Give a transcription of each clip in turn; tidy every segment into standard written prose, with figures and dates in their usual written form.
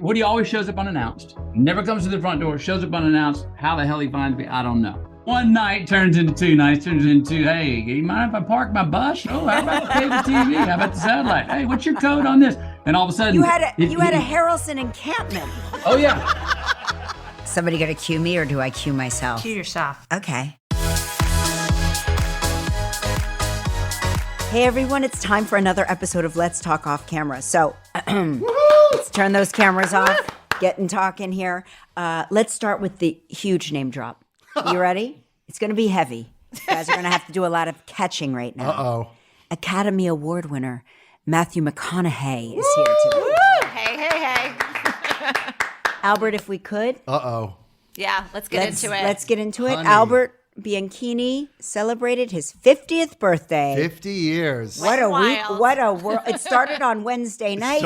Woody always shows up unannounced. Never comes to the front door, shows up unannounced. How the hell he finds me, I don't know. One night turns into 2 nights, turns into, hey, you mind if I park my bus? Oh, how about the cable TV? How about the satellite? Hey, what's your code on this? And all of a sudden... You had a Harrelson encampment. Oh, yeah. Somebody gonna cue me or do I cue myself? Cue yourself. Okay. Hey everyone, it's time for another episode of Let's Talk Off Camera. So, let's turn those cameras off, get and talk in here. Let's start with the huge name drop. You ready? It's gonna be heavy. You guys are gonna have to do a lot of catching right now. Uh-oh. Academy Award winner Matthew McConaughey is here today. Woo! Hey. Albert, if we could. Uh-oh. Yeah, let's get into it. Let's get into it. Honey. Albert Bianchini celebrated his 50th birthday. 50 years. What a Wild. week. What a world. It started on Wednesday night.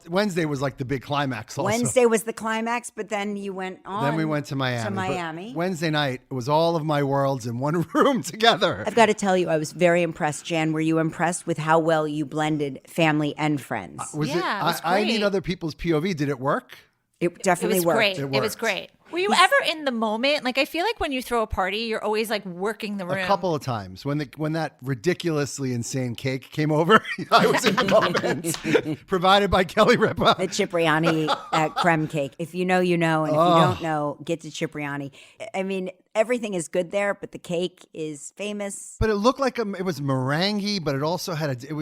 Wednesday was like the big climax also. Wednesday was the climax, but then you went on. Then we went to Miami. Miami. But Wednesday night, it was all of my worlds in one room together. I've got to tell you, I was very impressed. Jan, were you impressed with how well you blended family and friends? it was I need great. other people's POV. Did it work? It definitely was worked. great. It It was worked. great. Were you ever in the moment? Like, I feel like when you throw a party, you're always like working the room. A couple of times. When that ridiculously insane cake came over, I was in the moment. Provided by Kelly Ripa. The Cipriani creme cake. If you know, you know. And if you don't know, get to Cipriani. I mean, everything is good there, but the cake is famous. But it looked like it was meringue, but it also had it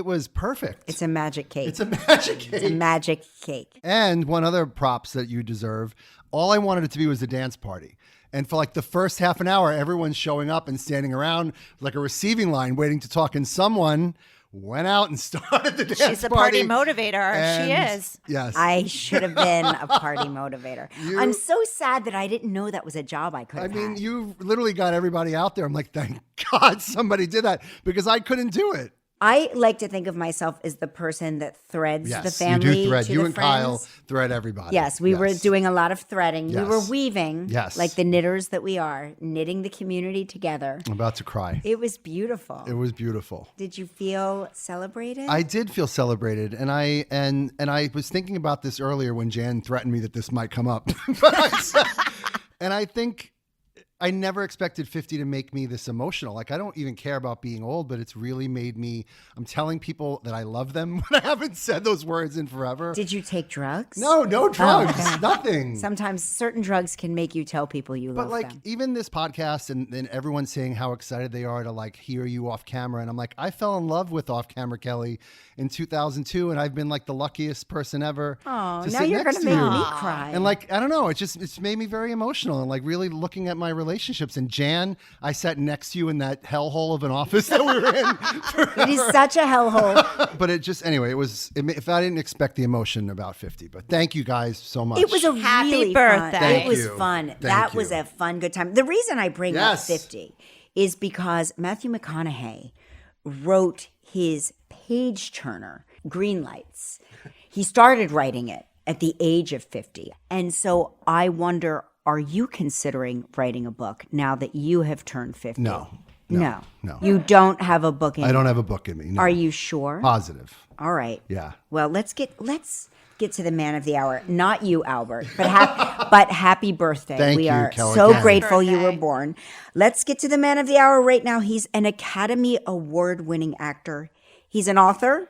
was perfect. It's a magic cake. It's a magic cake. It's a magic cake. And one other props that you deserve. All I wanted it to be was a dance party. And for like the first half an hour, everyone's showing up and standing around like a receiving line waiting to talk. And someone went out and started the dance party. She's a party motivator. She And- is. Yes. I should have been a party motivator. I'm so sad that I didn't know that was a job I could have had. You literally got everybody out there. I'm like, thank God somebody did that because I couldn't do it. I like to think of myself as the person that threads Yes, the family you do thread. to You the and friends. Kyle thread everybody. Yes, we were doing a lot of threading. We Yes. were weaving, Yes. like the knitters that we are, knitting the community together. I'm about to cry. It was beautiful. It was beautiful. Did you feel celebrated? I did feel celebrated, and I was thinking about this earlier when Jan threatened me that this might come up. And I think I never expected 50 to make me this emotional. Like, I don't even care about being old, but it's really made me, I'm telling people that I love them when I haven't said those words in forever. Did you take drugs? No drugs, okay. nothing. Sometimes certain drugs can make you tell people you But love like them. even this podcast and everyone saying how excited they are to like hear you off camera. And I'm like, I fell in love with Off Camera Kelly in 2002. And I've been like the luckiest person ever. Oh, to now sit you're next going to to make you. me cry. And like, I don't know, it's made me very emotional and like really looking at my relationships. And Jan, I sat next to you in that hellhole of an office that we were in. It is such a hellhole. But it just, anyway, if I didn't expect the emotion about 50, but thank you guys so much. It was a Happy really birthday. fun. Thank It was you. fun. Thank That was you. a fun, good time. The reason I bring up Yes. 50 is because Matthew McConaughey wrote his page turner, Greenlights. He started writing it at the age of 50. And so I wonder, are you considering writing a book now that you have turned 50? No. You don't have a book in I you. don't have a book in me. No. Are you sure? Positive? All right. Yeah. Well, let's get to the man of the hour. Not you, Albert, but happy birthday. Thank we you, are Kelly. so Happy grateful you were birthday. born. Let's get to the man of the hour right now. He's an Academy Award-winning actor. He's an author,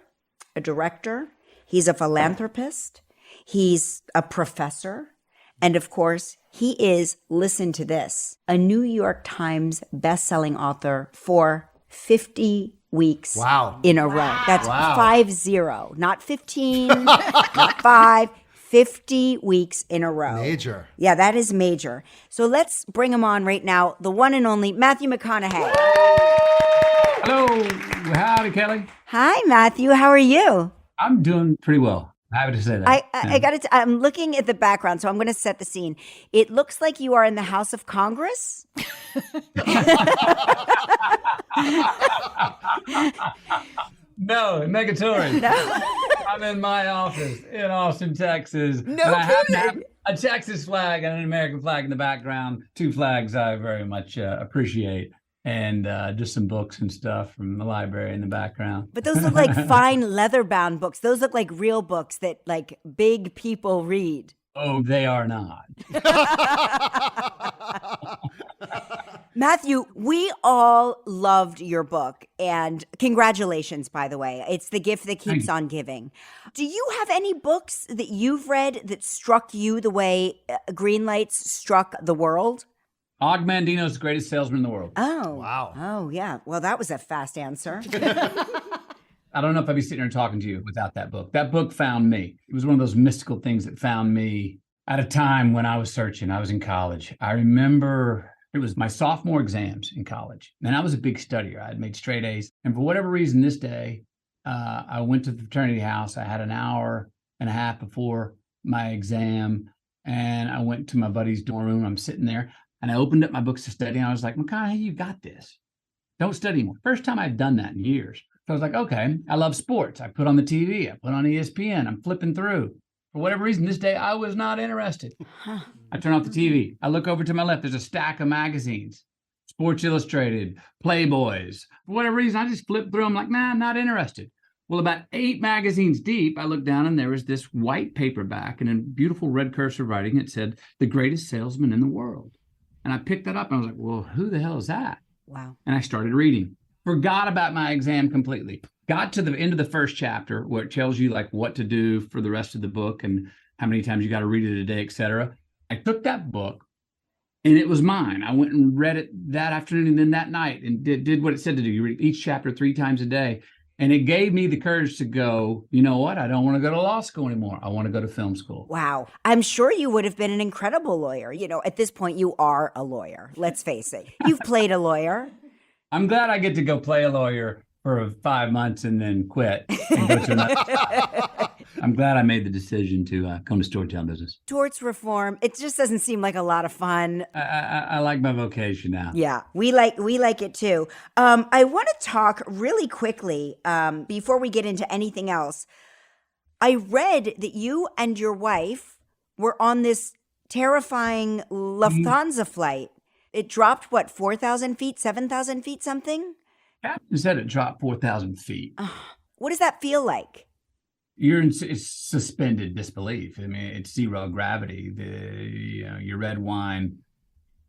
a director. He's a philanthropist. He's a professor. And of course, he is, listen to this, a New York Times best-selling author for 50 weeks Wow. in a row. That's Wow. 50, not 15, not 5, 50 weeks in a row. Major. Yeah, that is major. So let's bring him on right now, the one and only Matthew McConaughey. Hello. Howdy, Kelly. Hi, Matthew. How are you? I'm doing pretty well. Happy to say that. I got to. I'm looking at the background, so I'm going to set the scene. It looks like you are in the House of Congress. No, negatory. No. I'm in my office in Austin, Texas. No and I happen to kidding. have a Texas flag and an American flag in the background. Two flags I very much appreciate. and just some books and stuff from the library in the background. But those look like fine leather-bound books. Those look like real books that like big people read. Oh, they are not. Matthew, we all loved your book, and congratulations, by the way. It's the gift that keeps on giving. Do you have any books that you've read that struck you the way Greenlights struck the world? Og Mandino's the greatest salesman in the world. Oh. Wow. Oh, yeah. Well, that was a fast answer. I don't know if I'd be sitting here talking to you without that book. That book found me. It was one of those mystical things that found me at a time when I was searching. I was in college. I remember it was my sophomore exams in college, and I was a big studier. I had made straight A's. And for whatever reason, this day, I went to the fraternity house. I had an hour and a half before my exam, and I went to my buddy's dorm room. I'm sitting there, and I opened up my books to study, and I was like, McConaughey, you got this. Don't study anymore. First time I'd done that in years. So I was like, okay, I love sports. I put on the TV. I put on ESPN. I'm flipping through. For whatever reason, this day, I was not interested. I turn off the TV. I look over to my left. There's a stack of magazines, Sports Illustrated, Playboys. For whatever reason, I just flipped through. I'm like, nah, I'm not interested. Well, about 8 magazines deep, I looked down, and there was this white paperback, and in beautiful red cursive writing, it said, "The Greatest Salesman in the World." And I picked that up, and I was like, well, who the hell is that? Wow. And I started reading. Forgot about my exam completely. Got to the end of the first chapter where it tells you like what to do for the rest of the book and how many times you got to read it a day, etc. I took that book and it was mine. I went and read it that afternoon and then that night and did what it said to do. You read each chapter 3 times a day. And it gave me the courage to go, you know what? I don't want to go to law school anymore. I want to go to film school. Wow. I'm sure you would have been an incredible lawyer. You know, at this point, you are a lawyer. Let's face it. You've played a lawyer. I'm glad I get to go play a lawyer for 5 months and then quit and go to another. I'm glad I made the decision to go into storytelling business. Torts reform. It just doesn't seem like a lot of fun. I like my vocation now. Yeah, we like it too. I want to talk really quickly before we get into anything else. I read that you and your wife were on this terrifying Lufthansa flight. It dropped, what, 4,000 feet, 7,000 feet, something? Captain said it dropped 4,000 feet. What does that feel like? It's suspended disbelief. I mean, it's zero gravity. Your red wine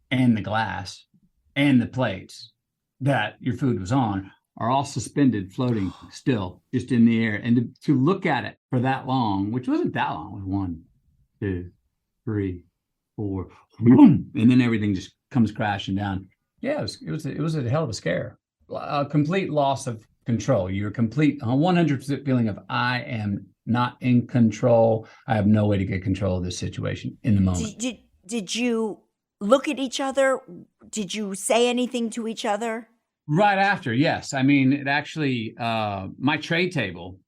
and the glass and the plates that your food was on are all suspended, floating still, just in the air. And to look at it for that long, which wasn't that long, it was 1, 2, 3, 4, and then everything just comes crashing down. Yeah, it was a hell of a scare. A complete loss of control. You're complete 100% feeling of I am not in control. I have no way to get control of this situation in the moment. Did you look at each other? Did you say anything to each other? Right after, yes. I mean, it actually, my tray table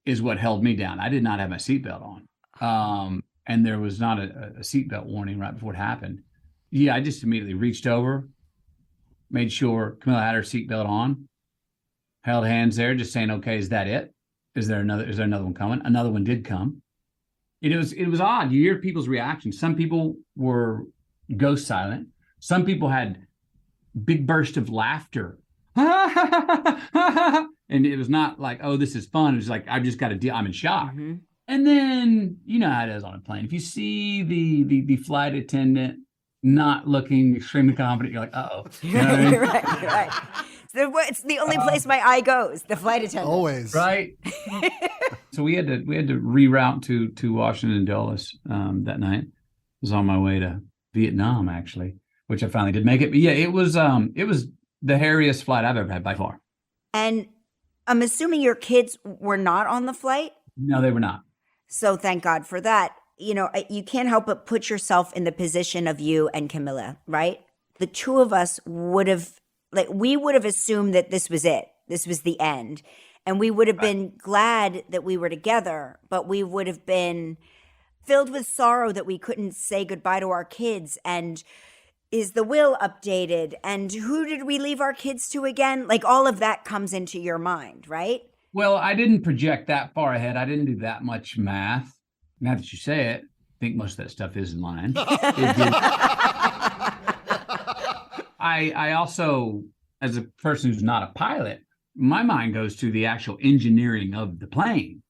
is what held me down. I did not have my seatbelt on. And there was not a seatbelt warning right before it happened. Yeah, I just immediately reached over, made sure Camila had her seatbelt on, held hands there, just saying, okay, is that it? Is there another one coming? Another one did come. It was odd. You hear people's reactions. Some people were ghost silent. Some people had big burst of laughter. And it was not like, oh, this is fun. It was like, I've just got to deal. I'm in shock. Mm-hmm. And then, you know how it is on a plane. If you see the flight attendant not looking extremely confident, you're like, uh-oh. You know what I mean? Right. It's the only place my eye goes, the flight attendant. Always. Right. So we had to reroute to Washington Dulles that night. I was on my way to Vietnam, actually, which I finally did make it. But yeah, it was the hairiest flight I've ever had by far. And I'm assuming your kids were not on the flight? No, they were not. So thank God for that. You know, you can't help but put yourself in the position of you and Camila, right? The two of us would have assumed that this was it. This was the end. And we would have been glad that we were together, but we would have been filled with sorrow that we couldn't say goodbye to our kids. And is the will updated? And who did we leave our kids to again? Like all of that comes into your mind, right? Well, I didn't project that far ahead. I didn't do that much math. Now that you say it, I think most of that stuff is in line. I also as a person who's not a pilot, my mind goes to the actual engineering of the plane,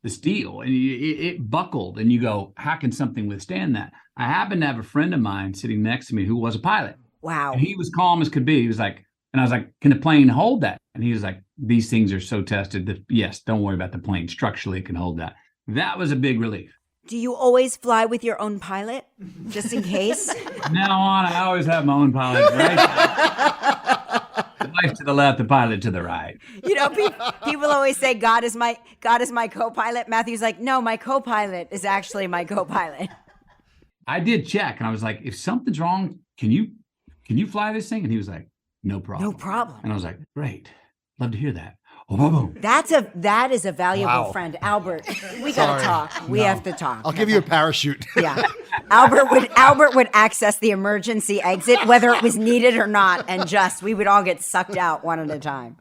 the steel, and it buckled. And you go, how can something withstand that? I happen to have a friend of mine sitting next to me who was a pilot. Wow. And he was calm as could be. He was like, and I was like, can the plane hold that? And he was like, these things are so tested that, yes, don't worry about the plane. Structurally, it can hold that. That was a big relief. Do you always fly with your own pilot, just in case? From now on, I always have my own pilot, right? The wife to the left, the pilot to the right. You know, people always say God is my co-pilot. Matthew's like, no, my co-pilot is actually my co-pilot. I did check, and I was like, if something's wrong, can you fly this thing? And he was like, no problem. No problem. And I was like, great. Love to hear that. Oh, boom, boom. That is a valuable friend. Albert, we gotta talk. We have to talk. I'll give you a parachute. Yeah. Albert would access the emergency exit, whether it was needed or not, and we would all get sucked out one at a time.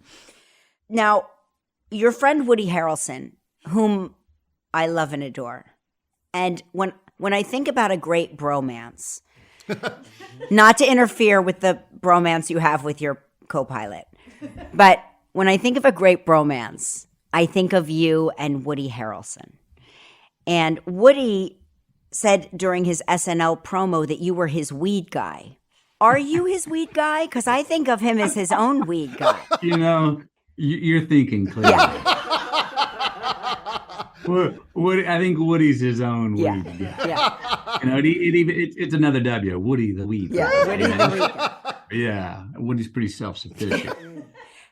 Now, your friend Woody Harrelson, whom I love and adore, and when I think about a great bromance, not to interfere with the bromance you have with your co-pilot, but when I think of a great bromance, I think of you and Woody Harrelson. And Woody said during his SNL promo that you were his weed guy. Are you his weed guy? Because I think of him as his own weed guy. You know, you're thinking clearly. Yeah. Woody, I think Woody's his own weed. Yeah. You know, it's another W. Woody the weed. Yeah. Woody the weed guy. Yeah. Woody's pretty self-sufficient.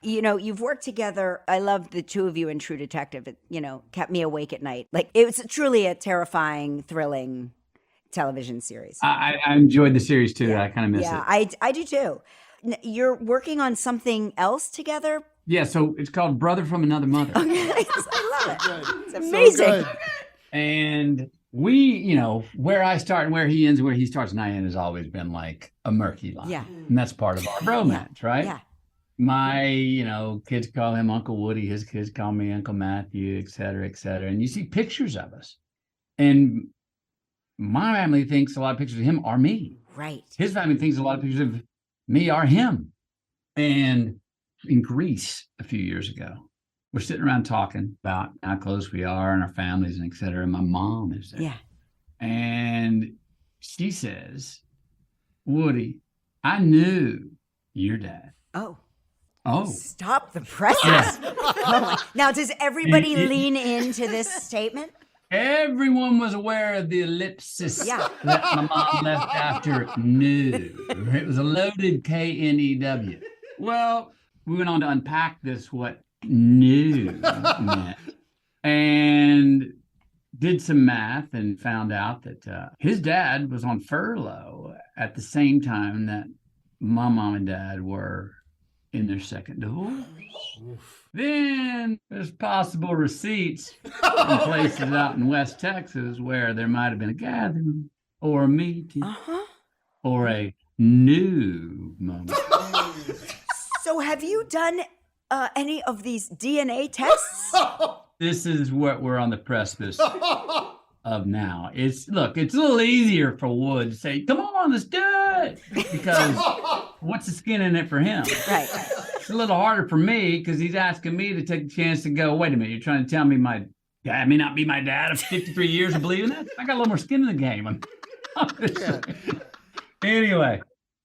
You know, you've worked together. I love the two of you in True Detective. It, kept me awake at night. Like, it was truly a terrifying, thrilling television series. I enjoyed the series too. Yeah. I kind of miss it. Yeah, I do too. You're working on something else together? Yeah, so it's called Brother from Another Mother. I love it. It's amazing. So And we, where I start and where he ends and where he starts and I end has always been like a murky line. Yeah. And that's part of our bromance, right? Yeah. My, kids call him Uncle Woody. His kids call me Uncle Matthew, et cetera, et cetera. And you see pictures of us. And my family thinks a lot of pictures of him are me. Right. His family thinks a lot of pictures of me are him. And in Greece a few years ago, we're sitting around talking about how close we are and our families and et cetera. And my mom is there. Yeah. And she says, Woody, I knew your dad. Oh. Stop the presses. Yeah. Oh, now, does everybody lean into this statement? Everyone was aware of the ellipsis that my mom left after knew. It was a loaded K-N-E-W. Well, we went on to unpack this, what knew meant, and did some math and found out that his dad was on furlough at the same time that my mom and dad were in their second divorce. Then there's possible receipts in places out in West Texas where there might have been a gathering or a meeting or a new moment. So have you done any of these DNA tests? This is what we're on the precipice of now. It's a little easier for Wood to say, come on, let's do it. Because what's the skin in it for him? Right. It's a little harder for me because he's asking me to take a chance to go, wait a minute, you're trying to tell me my dad may not be my dad of 53 years of believing that? I got a little more skin in the game. Anyway,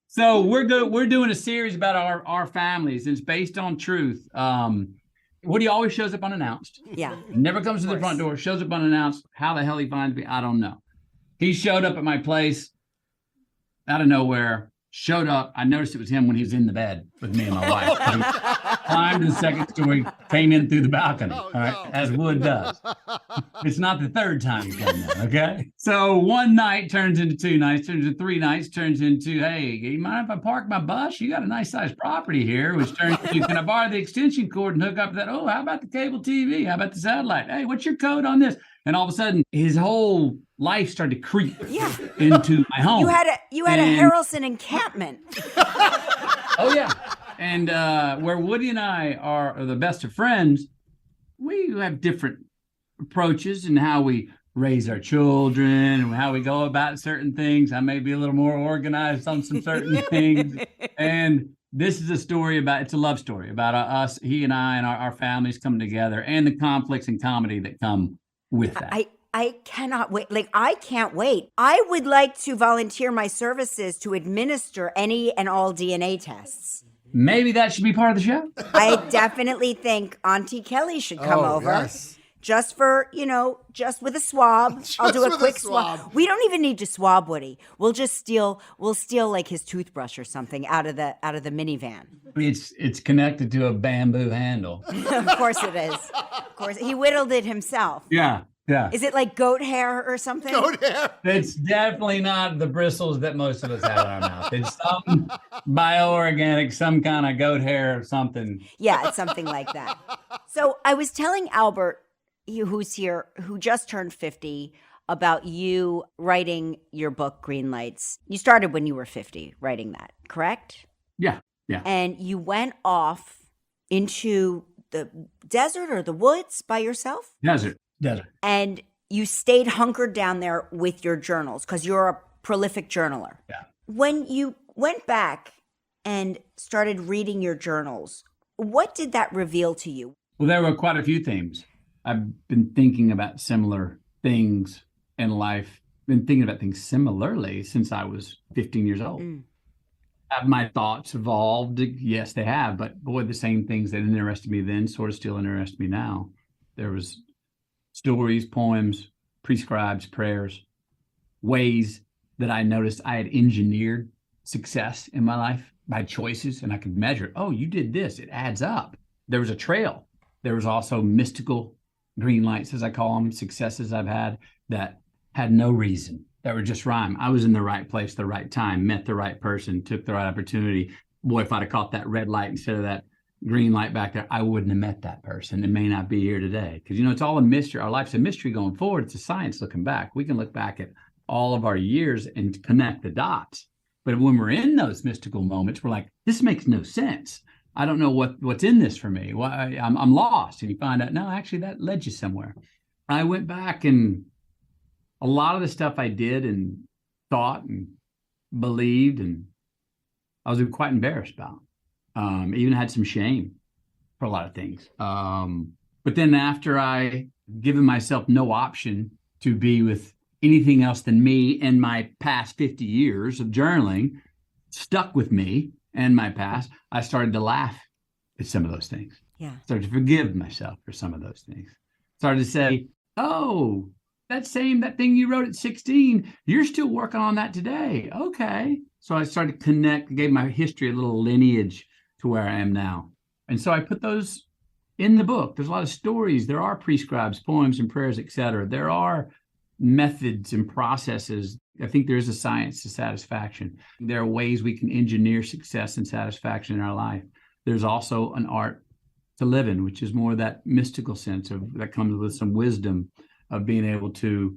so we're doing a series about our families. It's based on truth. Woody always shows up unannounced. Yeah. Never comes to the front door, shows up unannounced. How the hell he finds me, I don't know. He showed up at my place out of nowhere, showed up. I noticed it was him when he was in the bed with me and my wife. He climbed to the second story, came in through the balcony, all right, as Wood does. It's not the third time he's done that, okay? So one night turns into 2 nights, turns into 3 nights, turns into, hey, you mind if I park my bus? You got a nice sized property here, which turns into, can I borrow the extension cord and hook up to that? Oh, how about the cable TV? How about the satellite? Hey, what's your code on this? And all of a sudden, his whole life started to creep into my home. You had a Harrelson encampment. Oh, yeah. And where Woody and I are the best of friends, we have different approaches in how we raise our children and how we go about certain things. I may be a little more organized on some certain things. And This is a story about, it's a love story about us, he and I and our families coming together and the conflicts and comedy that come with that. I cannot wait. Like, I can't wait. I would like to volunteer my services to administer any and all DNA tests. Maybe that should be part of the show. I definitely think Auntie Kelly should come over. Yes. Just for, just with a swab. I'll do a with a quick swab. swab. We don't even need to swab Woody. We'll steal like his toothbrush or something out of the minivan. It's connected to a bamboo handle. Of course it is. Of course. He whittled it himself. Yeah. Is it like goat hair or something? Goat hair. It's definitely not the bristles that most of us have in our mouth. It's some bioorganic, some kind of goat hair or something. Yeah, it's something like that. So I was telling Albert, who's here, who just turned 50, about you writing your book, Greenlights. You started when you were 50 writing that, correct? Yeah. And you went off into the desert or the woods by yourself? Desert. And you stayed hunkered down there with your journals because you're a prolific journaler. Yeah. When you went back and started reading your journals, what did that reveal to you? Well, there were quite a few themes. I've been thinking about similar things in life, been thinking about things similarly since I was 15 years old. Have my thoughts evolved? Yes, they have. But boy, the same things that interested me then sort of still interest me now. There was stories, poems, prescribes, prayers, ways that I noticed I had engineered success in my life by choices, and I could measure it. Oh, you did this. It adds up. There was a trail. There was also mystical green lights, as I call them, successes I've had that had no reason, that were just rhyme. I was in the right place, the right time, met the right person, took the right opportunity. Boy, if I'd have caught that red light instead of that green light back there, I wouldn't have met that person and may not be here today. Because, it's all a mystery. Our life's a mystery going forward. It's a science looking back. We can look back at all of our years and connect the dots. But when we're in those mystical moments, we're like, this makes no sense. I don't know what's in this for me. Why I'm lost. And you find out, no, actually that led you somewhere. I went back, and a lot of the stuff I did and thought and believed, and I was quite embarrassed about. Even had some shame for a lot of things. But then after I given myself no option to be with anything else than me and my past 50 years of journaling stuck with me and my past, I started to laugh at some of those things. Yeah. Started to forgive myself for some of those things. Started to say, oh, that thing you wrote at 16, you're still working on that today. Okay. So I started to connect, gave my history a little lineage to where I am now. And so I put those in the book. There's a lot of stories. There are prescribes, poems and prayers, etc. There are methods and processes. I think there is a science to satisfaction. There are ways we can engineer success and satisfaction in our life. There's also an art to live in, which is more that mystical sense that comes with some wisdom of being able to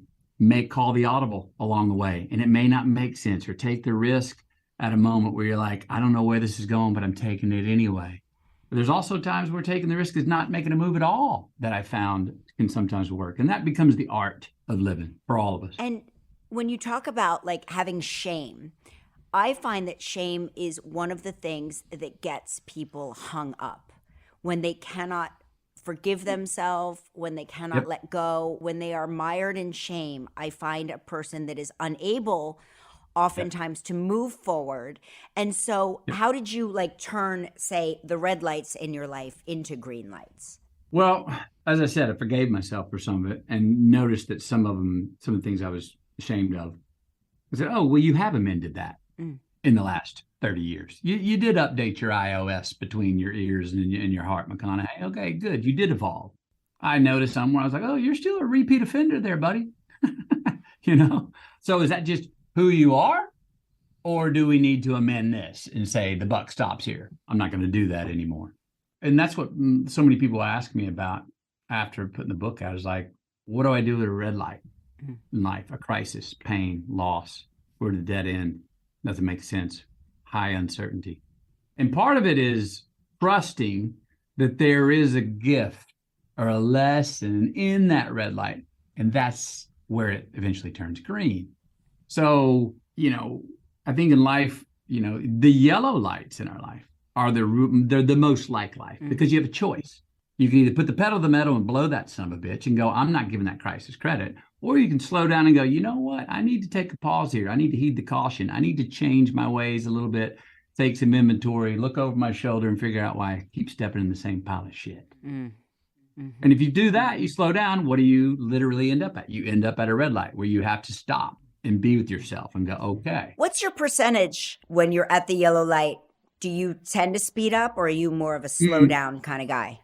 call the audible along the way. And it may not make sense, or take the risk at a moment where you're like, I don't know where this is going, but I'm taking it anyway. But there's also times where taking the risk is not making a move at all that I found can sometimes work. And that becomes the art of living for all of us. And when you talk about like having shame, I find that shame is one of the things that gets people hung up when they cannot forgive themselves, when they cannot let go, when they are mired in shame. I find a person that is unable oftentimes to move forward. And so how did you turn, say, the red lights in your life into green lights? Well, as I said, I forgave myself for some of it and noticed that some of the things I was ashamed of. I said, oh, well, you have amended that in the last 30 years. You did update your iOS between your ears and your heart, McConaughey. Okay, good. You did evolve. I noticed somewhere I was like, oh, you're still a repeat offender there, buddy. So is that just who you are? Or do we need to amend this and say the buck stops here? I'm not going to do that anymore. And that's what so many people ask me about after putting the book out, is like, what do I do with a red light in life? A crisis, pain, loss. We're at a dead end. Doesn't make sense. High uncertainty. And part of it is trusting that there is a gift or a lesson in that red light. And that's where it eventually turns green. So, I think in life, the yellow lights in our life, are they're the most like life because you have a choice. You can either put the pedal to the metal and blow that son of a bitch and go, I'm not giving that crisis credit. Or you can slow down and go, you know what? I need to take a pause here. I need to heed the caution. I need to change my ways a little bit, take some inventory, look over my shoulder and figure out why I keep stepping in the same pile of shit. Mm-hmm. And if you do that, you slow down, what do you literally end up at? You end up at a red light where you have to stop and be with yourself and go, okay. What's your percentage when you're at the yellow light? Do you tend to speed up or are you more of a slow down kind of guy?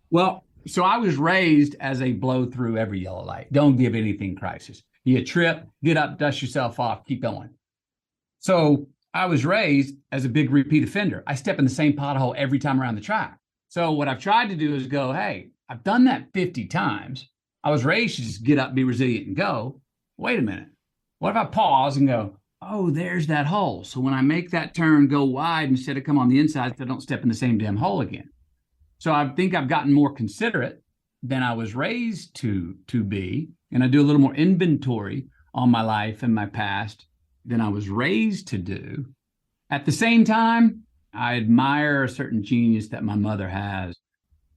Well, so I was raised as a blow through every yellow light. Don't give anything crisis. You trip, get up, dust yourself off, keep going. So I was raised as a big repeat offender. I step in the same pothole every time around the track. So what I've tried to do is go, hey, I've done that 50 times. I was raised to just get up, be resilient and go. Wait a minute. What if I pause and go, oh, there's that hole. So when I make that turn, go wide instead of come on the inside, so I don't step in the same damn hole again. So I think I've gotten more considerate than I was raised to be. And I do a little more inventory on my life and my past than I was raised to do. At the same time, I admire a certain genius that my mother has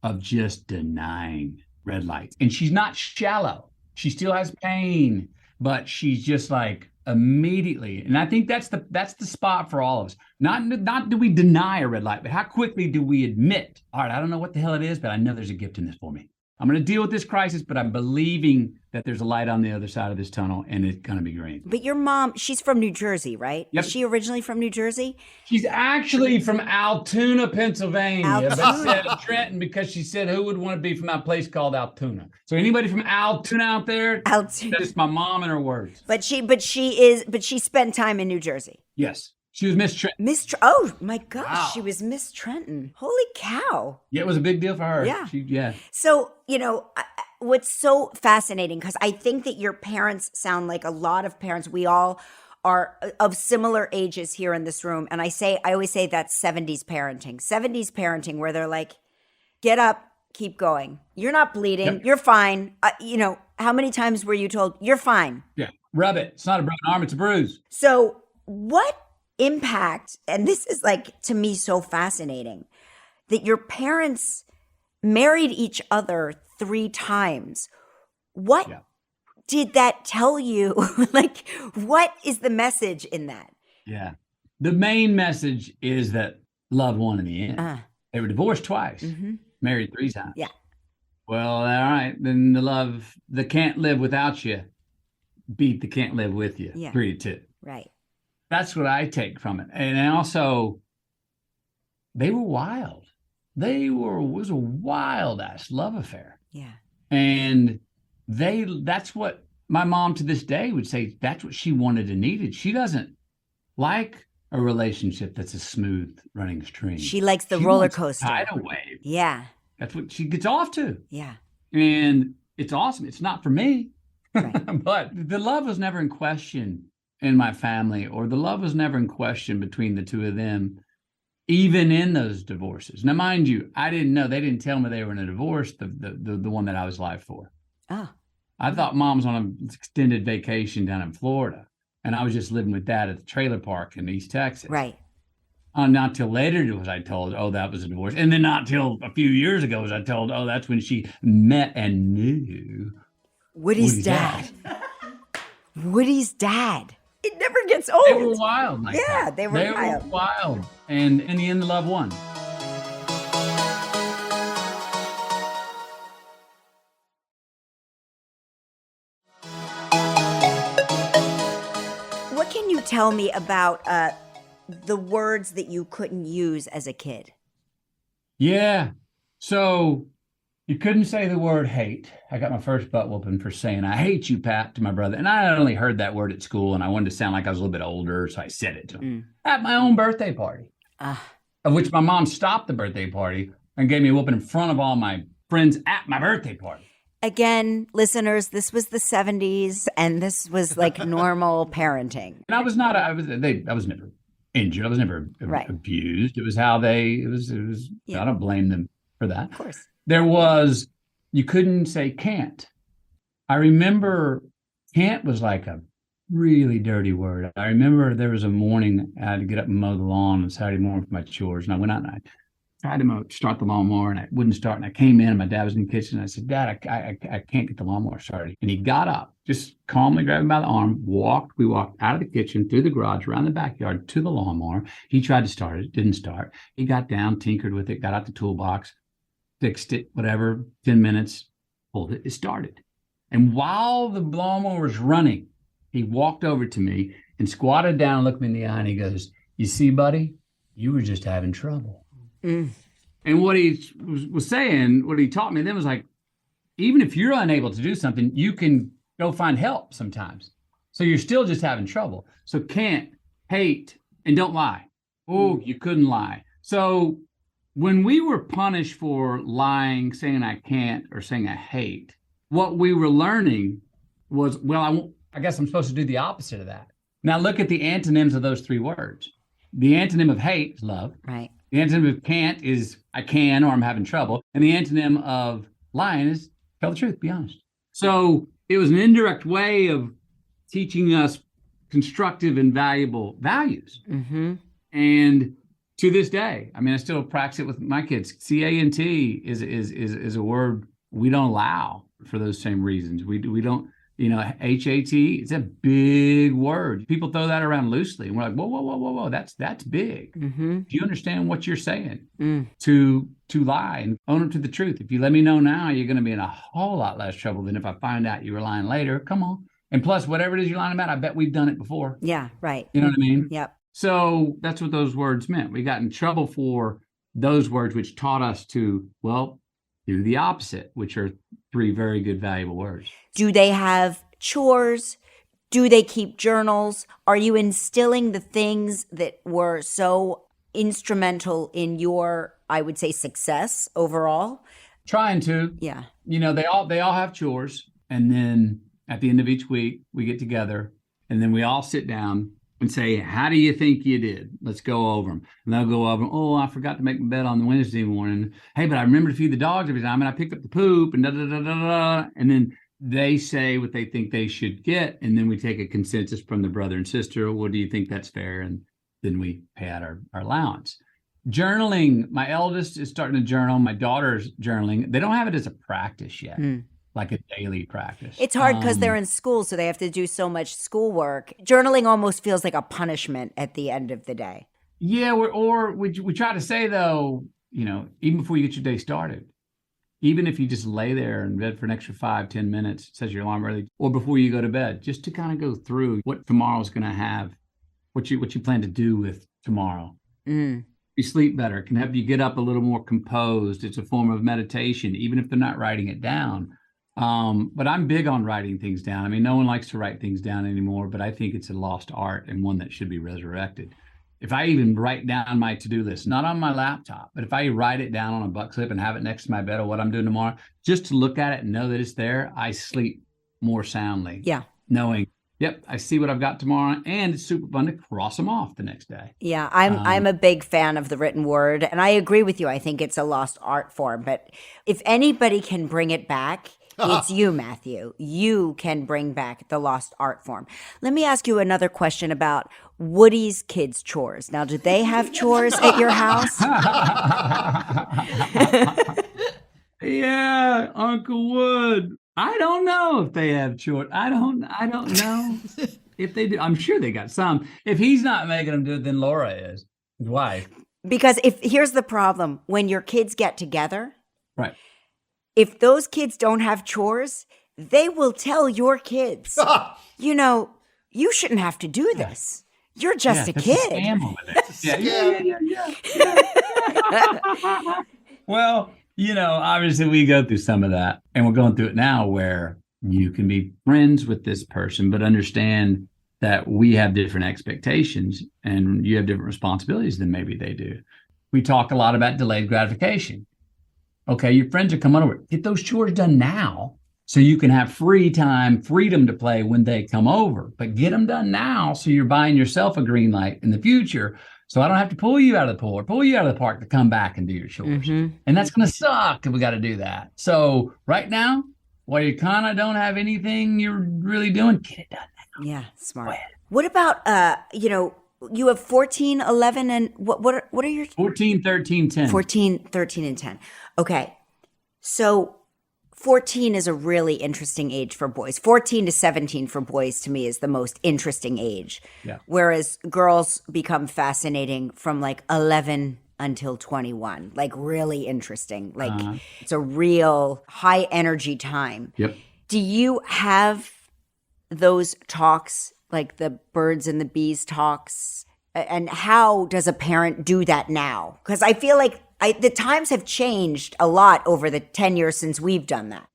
of just denying red lights. And she's not shallow. She still has pain, but she's just like immediately. And I think that's the spot for all of us. Not do we deny a red light, but how quickly do we admit, all right, I don't know what the hell it is, but I know there's a gift in this for me. I'm going to deal with this crisis, but I'm believing that there's a light on the other side of this tunnel and it's going to be green. But your mom, she's from New Jersey, right? Yep. Is she originally from New Jersey? She's actually from Altoona, Pennsylvania, but said Trenton because she said who would want to be from a place called Altoona. So anybody from Altoona out there, Altoona. that's my mom and her words. But she spent time in New Jersey. Yes. She was Miss Trenton. Oh my gosh, Wow. She was Miss Trenton. Holy cow. Yeah, it was a big deal for her. Yeah. So, what's so fascinating, because I think that your parents sound like a lot of parents. We all are of similar ages here in this room. And I always say that's 70s parenting. 70s parenting where they're like, get up, keep going. You're not bleeding. Yep. You're fine. How many times were you told you're fine? Yeah. Rub it. It's not a broken arm, it's a bruise. So what impact, and this is like to me so fascinating, that your parents married each other 3 times. What did that tell you? Like, what is the message in that? Yeah. The main message is that love won in the end. They were divorced twice, married 3 times. Yeah. Well, all right. Then the love, the can't live without you, beat the can't live with you. Yeah. 3-2. Right. That's what I take from it. And also, they were wild. It was a wild ass love affair. Yeah. And that's what my mom to this day would say, that's what she wanted and needed. She doesn't like a relationship that's a smooth running stream. She likes the roller coaster. Tidal wave. Yeah. That's what she gets off to. Yeah. And it's awesome. It's not for me. Right. But the love was never in question in my family, or the love was never in question between the two of them, even in those divorces. Now, mind you, I didn't know. They didn't tell me they were in a divorce, the one that I was live for. Oh. I thought mom was on an extended vacation down in Florida, and I was just living with dad at the trailer park in East Texas. Right. Not till later was I told, oh, that was a divorce. And then not till a few years ago was I told, oh, that's when she met and knew Woody's dad. Woody's dad. It never gets old. They were wild. Like Yeah, that. they were wild. And in the end, the love won. What can you tell me about the words that you couldn't use as a kid? Yeah. So you couldn't say the word hate. I got my first butt whooping for saying, I hate you, Pat, to my brother. And I only heard that word at school, and I wanted to sound like I was a little bit older, so I said it to him at my own birthday party, of which my mom stopped the birthday party and gave me a whooping in front of all my friends at my birthday party. Again, listeners, this was the 70s, and this was like normal parenting. And I was never injured. I was never abused. It was how it was. Yeah. I don't blame them for that. Of course. You couldn't say can't. I remember can't was like a really dirty word. I remember there was a morning I had to get up and mow the lawn on Saturday morning for my chores. And I went out and I tried to start the lawnmower and it wouldn't start. And I came in and my dad was in the kitchen. And I said, Dad, I can't get the lawnmower started. And he got up, just calmly grabbed me by the arm, we walked out of the kitchen, through the garage, around the backyard to the lawnmower. He tried to start it, didn't start. He got down, tinkered with it, got out the toolbox, fixed it, whatever, 10 minutes, pulled it, it started. And while the lawnmower was running, he walked over to me and squatted down and looked me in the eye and he goes, you see, buddy, you were just having trouble. Mm. And what he was saying, what he taught me then was like, even if you're unable to do something, you can go find help sometimes. So you're still just having trouble. So can't, hate, and don't lie. Oh, you couldn't lie. So when we were punished for lying, saying I can't, or saying I hate, what we were learning was, well, I guess I'm supposed to do the opposite of that. Now look at the antonyms of those three words. The antonym of hate is love. Right. The antonym of can't is I can or I'm having trouble. And the antonym of lying is tell the truth, be honest. So it was an indirect way of teaching us constructive and valuable values. Mm-hmm. And to this day, I mean, I still practice it with my kids. CANT is a word we don't allow for those same reasons. We don't. HAT, it's a big word. People throw that around loosely. And we're like, whoa, that's big. Mm-hmm. Do you understand what you're saying? To lie and own up to the truth. If you let me know now, you're going to be in a whole lot less trouble than if I find out you were lying later. Come on. And plus, whatever it is you're lying about, I bet we've done it before. Yeah, right. You know what I mean? Yep. So that's what those words meant. We got in trouble for those words, which taught us to, do the opposite, which are three very good, valuable words. Do they have chores? Do they keep journals? Are you instilling the things that were so instrumental in your, I would say, success overall? Trying to. Yeah. They all have chores. And then at the end of each week, we get together and then we all sit down and say, how do you think you did? Let's go over them. And they'll go over them. Oh, I forgot to make my bed on the Wednesday morning. Hey, but I remember to feed the dogs every time and I picked up the poop and da-da-da-da-da. And then they say what they think they should get. And then we take a consensus from the brother and sister. Well, do you think that's fair? And then we pay out our allowance. Journaling. My eldest is starting to journal. My daughter's journaling. They don't have it as a practice yet. Like a daily practice. It's hard because they're in school, so they have to do so much schoolwork. Journaling almost feels like a punishment at the end of the day. Yeah, we try to say, though, even before you get your day started, even if you just lay there in bed for an extra 5-10 minutes, set your alarm early, or before you go to bed, just to kind of go through what tomorrow's going to have, what you plan to do with tomorrow. You sleep better. It can help you get up a little more composed. It's a form of meditation, even if they're not writing it down. But I'm big on writing things down. I mean, no one likes to write things down anymore, but I think it's a lost art and one that should be resurrected. If I even write down my to-do list, not on my laptop, but if I write it down on a buck slip and have it next to my bed or what I'm doing tomorrow, just to look at it and know that it's there, I sleep more soundly. Yeah. Knowing, yep, I see what I've got tomorrow, and it's super fun to cross them off the next day. Yeah, I'm a big fan of the written word, and I agree with you. I think it's a lost art form, but if anybody can bring it back, it's you, Matthew. You can bring back the lost art form. Let me ask you another question about Woody's kids' chores. Now, do they have chores at your house? Yeah, Uncle Wood. I don't know if they have chores. I don't know if they do. I'm sure they got some. If he's not making them do it, then Laura is, his wife. Because here's the problem. When your kids get together, right? If those kids don't have chores, they will tell your kids, you shouldn't have to do this. You're just a kid. A scam over there. Yeah. Well, obviously we go through some of that, and we're going through it now where you can be friends with this person, but understand that we have different expectations and you have different responsibilities than maybe they do. We talk a lot about delayed gratification. Okay, your friends are coming over. Get those chores done now so you can have freedom to play when they come over. But get them done now so you're buying yourself a green light in the future, so I don't have to pull you out of the pool or pull you out of the park to come back and do your chores. Mm-hmm. And that's going to suck if we got to do that. So right now, while you kind of don't have anything you're really doing, get it done now. Yeah, smart. What about you have 14, 11, and what are your 14, 13, 10. 14, 13, and 10? Okay. So 14 is a really interesting age for boys. 14 to 17 for boys to me is the most interesting age. Yeah. Whereas girls become fascinating from like 11 until 21. Like really interesting. Like it's a real high energy time. Yep. Do you have those talks, like the birds and the bees talks? And how does a parent do that now? Because I feel like the times have changed a lot over the 10 years since we've done that.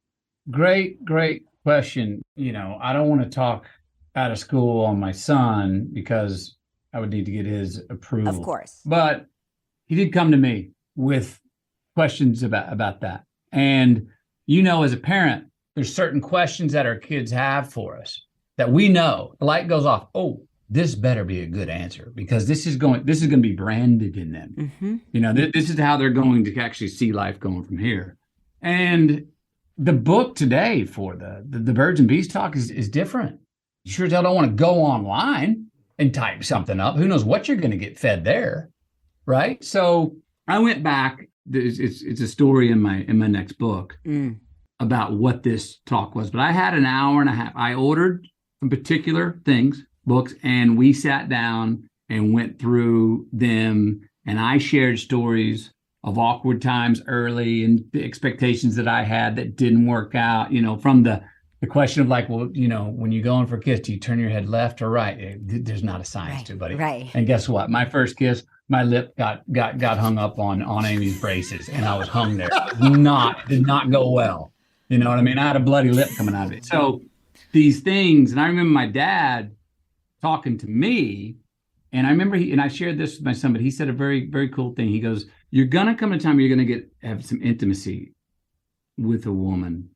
Great question. I don't want to talk out of school on my son because I would need to get his approval. Of course. But he did come to me with questions about that. And, as a parent, there's certain questions that our kids have for us that we know. The light goes off. Oh, this better be a good answer because this is going to be branded in them. Mm-hmm. This is how they're going to actually see life going from here. And the book today for the birds and bees talk is different. You sure as hell don't want to go online and type something up. Who knows what you're going to get fed there, right? So I went back. It's a story in my next book about what this talk was. But I had an hour and a half. I ordered some particular books, and we sat down and went through them. And I shared stories of awkward times early and the expectations that I had that didn't work out, from the question of like, well, when you go in for a kiss, do you turn your head left or right? There's not a science to it, buddy. Right. And guess what? My first kiss, my lip got hung up on Amy's braces, and I was hung there. Did not go well. You know what I mean? I had a bloody lip coming out of it. So these things, and I remember my dad talking to me, and I remember I shared this with my son, but he said a very, very cool thing. He goes, you're going to come a time you're going to have some intimacy with a woman.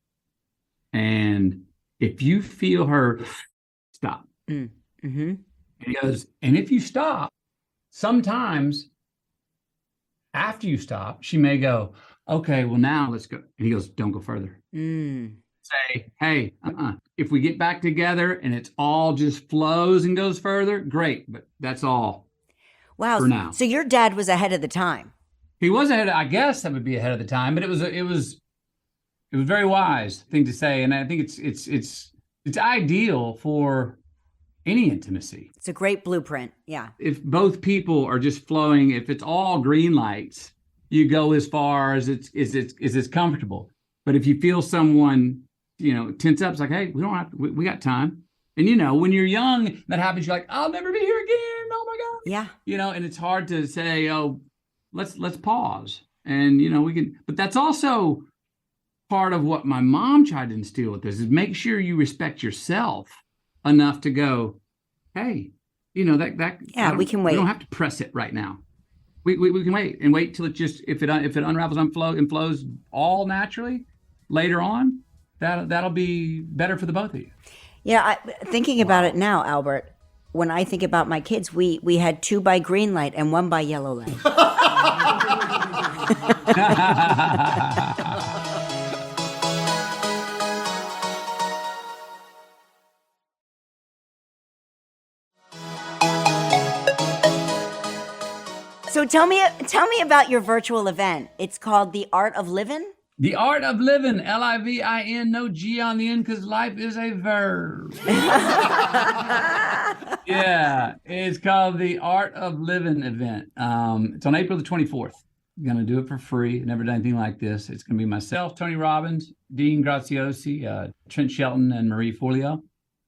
And if you feel her, stop. Mm-hmm. And he goes, and if you stop, sometimes after you stop, she may go, okay, well now let's go. And he goes, don't go further. Say, hey, if we get back together and it's all just flows and goes further, great. But that's all. Wow. For now. So your dad was ahead of the time. He was ahead. I guess that would be ahead of the time, but it was a very wise thing to say. And I think it's ideal for any intimacy. It's a great blueprint. Yeah. If both people are just flowing, if it's all green lights, you go as far as it's comfortable. But if you feel someone, tense up, it's like, hey, we got time. And when you're young, that happens. You're like, I'll never be here again. Oh my God. Yeah. And it's hard to say, oh, let's pause. And we can, but that's also part of what my mom tried to instill with this is make sure you respect yourself enough to go, hey, that yeah, we can wait. We don't have to press it right now. We can wait till it just if it unravels and flows all naturally later on. That'll be better for the both of you. Yeah, thinking about it now, Albert. When I think about my kids, we had 2 by green light and 1 by yellow light. So tell me about your virtual event. It's called The Art of Livin. The Art of Livin, Livin, no G on the end because life is a verb. Yeah, it's called the Art of Livin event. It's on April the 24th. I'm going to do it for free. Never done anything like this. It's going to be myself, Tony Robbins, Dean Graziosi, Trent Shelton, and Marie Forleo.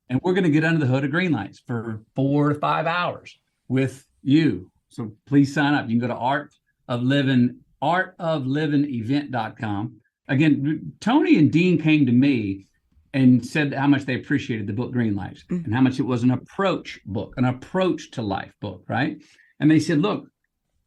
And we're going to get under the hood of Greenlights for 4 to 5 hours with you. So please sign up. You can go to artoflivinevent.com. Again, Tony and Dean came to me and said how much they appreciated the book Greenlights and how much it was an approach book, an approach to life book, right? And they said, look,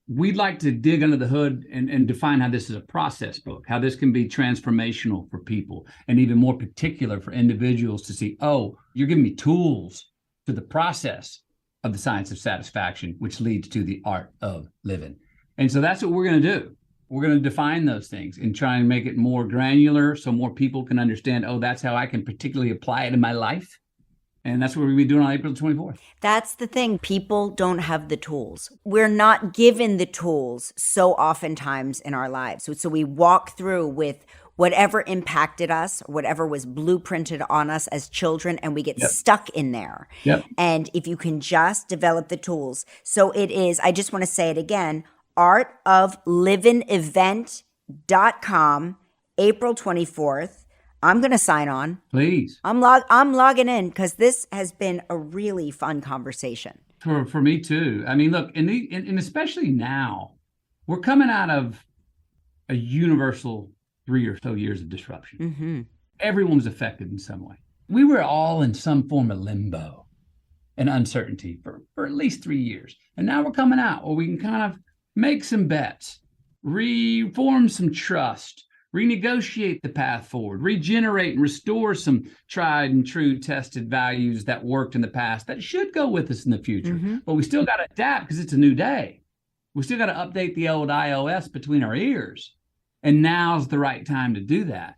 we'd like to dig under the hood and define how this is a process book, how this can be transformational for people and even more particular for individuals to see, oh, you're giving me tools to the process of the science of satisfaction, which leads to the art of living. And so that's what we're going to do. We're going to define those things and try and make it more granular so more people can understand, oh, that's how I can particularly apply it in my life. And that's what we'll be doing on April 24th. That's the thing. People don't have the tools. We're not given the tools so oftentimes in our lives. So we walk through with whatever impacted us, whatever was blueprinted on us as children, and we get stuck in there. Yep. And if you can just develop the tools. So it is, I just want to say it again, artoflivinevent.com, April 24th. I'm going to sign on. Please. I'm logging in because this has been a really fun conversation. For me too. I mean, look, and especially now, we're coming out of a universal 3 or so years of disruption. Mm-hmm. Everyone was affected in some way. We were all in some form of limbo and uncertainty for at least 3 years. And now we're coming out where we can kind of make some bets, reform some trust, renegotiate the path forward, regenerate and restore some tried and true tested values that worked in the past that should go with us in the future. Mm-hmm. But we still got to adapt because it's a new day. We still got to update the old iOS between our ears. And now's the right time to do that.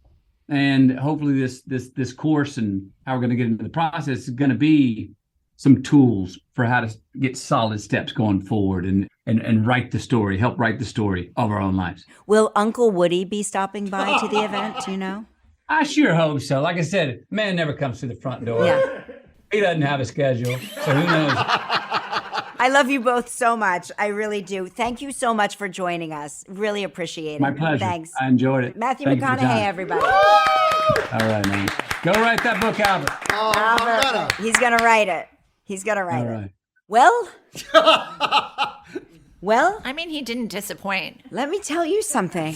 And hopefully this course and how we're going to get into the process is going to be some tools for how to get solid steps going forward and write the story, help write the story of our own lives. Will Uncle Woody be stopping by to the event? Do you know? I sure hope so. Like I said, man never comes through the front door. Yeah. He doesn't have a schedule, so who knows? I love you both so much. I really do. Thank you so much for joining us. Really appreciate it. My pleasure. Thanks. I enjoyed it. Matthew Thank you for your McConaughey, time. everybody. All right, man. Go write that book, Albert. Albert, he's going to write it. He's going to write All it. right. Well, I mean, he didn't disappoint. let me tell you something.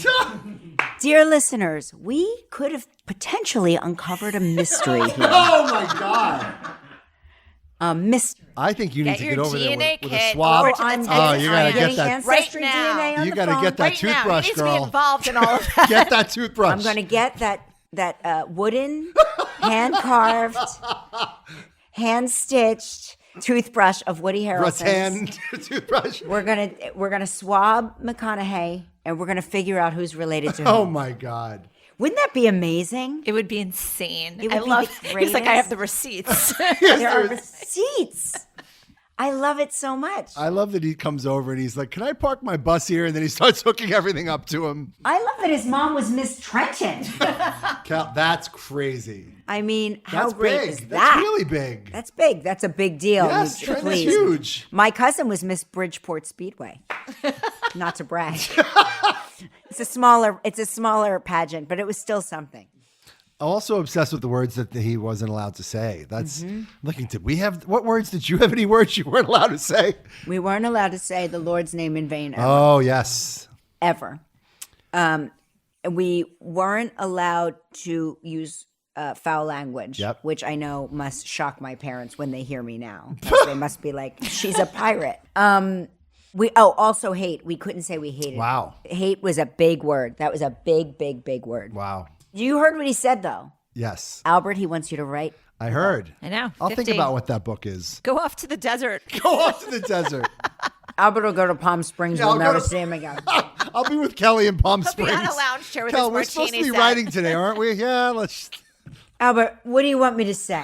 Dear listeners, we could have potentially uncovered a mystery here. Oh my God. A mystery. I think you need Get to your get over there DNA with a kit swab. over to the I'm Texas Oh, you gotta Science. get that. Ancestry Right now. DNA on You the gotta phone. get that Right now, toothbrush, he needs to girl. be involved in all of that. Get that toothbrush. I'm going to get that wooden, hand-carved, hand-stitched toothbrush of Woody Harrelson's. rattan toothbrush. We're gonna swab McConaughey, and we're gonna figure out who's related to who. Oh my God. Wouldn't that be amazing? It would be insane. It would I be love. the He's like, I have greatest. the receipts. There are receipts. I love it so much. I love that he comes over and he's like, "Can I park my bus here?" And then he starts hooking everything up to him. I love that his mom was Miss Trenton. Cal, that's crazy. I mean, how That's great big. is that? That's really big. That's big. That's a big deal. Yes, You- Trenton's please. huge. My cousin was Miss Bridgeport Speedway. Not to brag. It's a smaller pageant, but it was still something. I'm also obsessed with the words that he wasn't allowed to say. That's looking to. What words did you have? Any words you weren't allowed to say? We weren't allowed to say the Lord's name in vain ever. Oh yes. Ever. We weren't allowed to use foul language, Yep. which I know must shock my parents when they hear me now. 'Cause they must be like, she's a pirate. Also hate. We couldn't say we hated. Wow. Hate was a big word. That was a big, big, big word. Wow. You heard what he said, though. Yes, Albert, he wants you to write. I heard. I know. I'll think 50. about what that book is. Go off to the desert. Go off to the desert. Albert will go to Palm Springs. Yeah, We'll I'll go never to- see him again. I'll be with Kelly in Palm He'll be Springs. on a lounge chair with Kel, his we're supposed to martini be set. writing today, aren't we? Yeah, let's. Albert, what do you want me to say?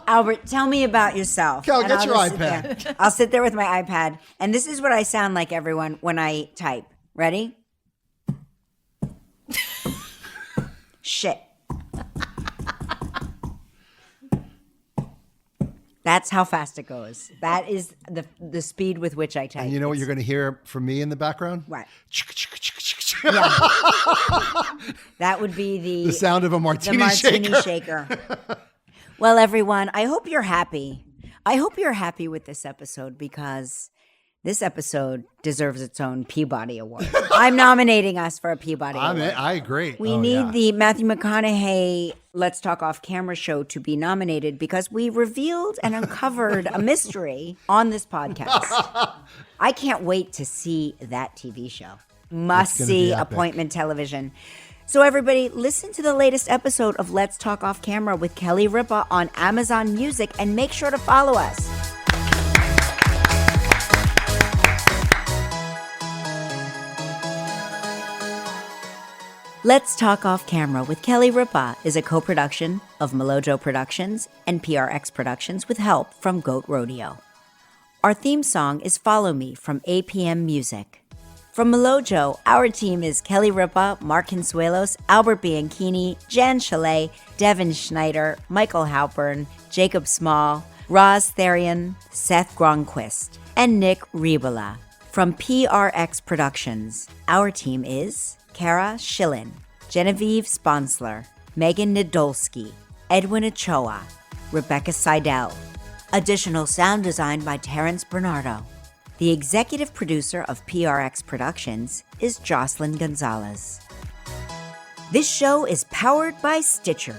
Albert, tell me about yourself. Cal, And get I'll your just sit iPad. there. I'll sit there with my iPad. And this is what I sound like, everyone, when I type. Ready? Shit. That's how fast it goes. That is the speed with which I type. And you know what you're going to hear from me in the background? What? That would be The sound of a the martini, martini shaker. shaker. Well, everyone, I hope you're happy. I hope you're happy with this episode because this episode deserves its own Peabody Award. I'm nominating us for a Peabody Award. I agree. We Oh, need yeah. the Matthew McConaughey Let's Talk Off Camera show to be nominated because we revealed and uncovered a mystery on this podcast. I can't wait to see that TV show. Must gonna be see epic. appointment television. So everybody, listen to the latest episode of Let's Talk Off Camera with Kelly Ripa on Amazon Music and make sure to follow us. Let's Talk Off Camera with Kelly Ripa is a co-production of Melojo Productions and PRX Productions with help from Goat Rodeo. Our theme song is Follow Me from APM Music. From Melojo, our team is Kelly Ripa, Mark Consuelos, Albert Bianchini, Jan Chalet, Devin Schneider, Michael Halpern, Jacob Small, Roz Therian, Seth Gronquist, and Nick Ribola. From PRX Productions, our team is Kara Schillen, Genevieve Sponsler, Megan Nadolski, Edwin Ochoa, Rebecca Seidel. Additional sound design by Terrence Bernardo. The executive producer of PRX Productions is Jocelyn Gonzalez. This show is powered by Stitcher.